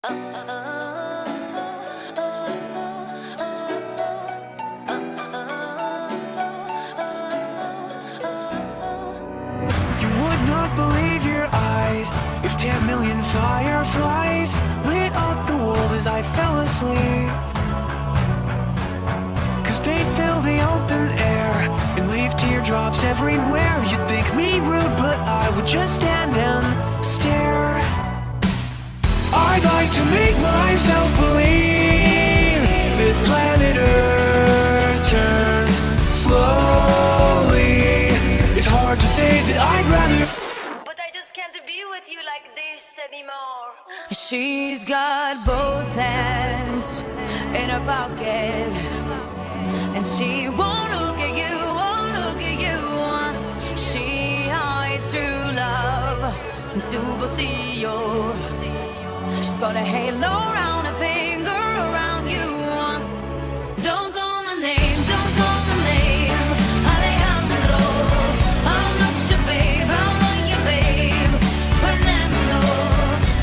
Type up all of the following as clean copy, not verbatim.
You would not believe your eyes if 10 million fireflies lit up the world as I fell asleep. 'Cause they fill the open air and leave teardrops everywhere. You'd think me rude, but I would just stand and stare. I'd like to make myself believe that planet Earth turns slowly. It's hard to say that I'd rather, but I just can't be with you like this anymore. She's got both hands in her pocket, and she won't look at you, won't look at you. She hides true love in supercio. She's got a halo around her finger, around you. Don't call my name, don't call my name, Alejandro. I'm not your babe, I'm not your babe, Fernando.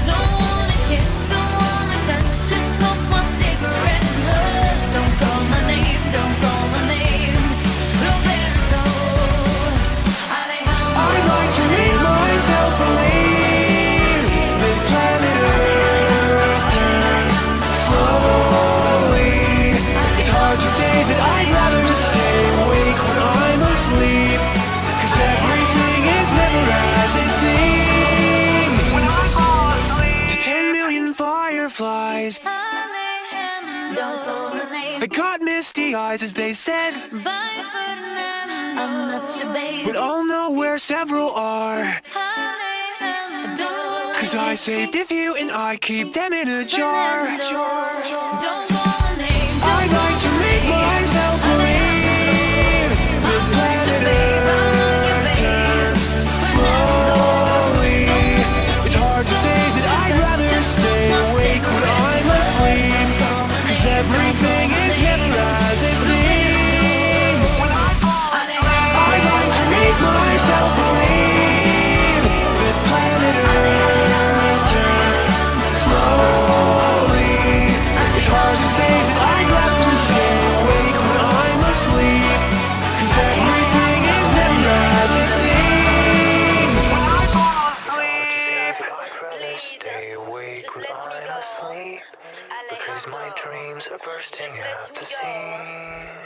Don't wanna kiss, don't wanna touch, just smoke my cigarette and hush. Don't call my name, don't call my name, Roberto, Alejandro. I'd like to make myself believe that planet Earth turns slowly. It's hard to say that I'd rather stay awake when I'm asleep, 'cause everything is never as it seems. When I fall asleep to 10 million fireflies, Don't call my name, they got misty eyes as they said, bye Ferdinand. I'm not your babe, but I'll know where several are, Alejandro. 'cause I saved a few and I keep them in a jar. Don't call my name, I'd like to make myself believe that planet Earth turns slowly. It's hard to say that I'd rather stay awake when I'm asleep, 'cause everything is never as it seems. I'd like to make myself believe that planet Earth turns slowly. It's hard to say that I'd rather stay awake when I'm asleep, 'cause everything is never as it seems. Please, just let me go. Because my Alejandro, dreams are bursting just let out me to go. sea.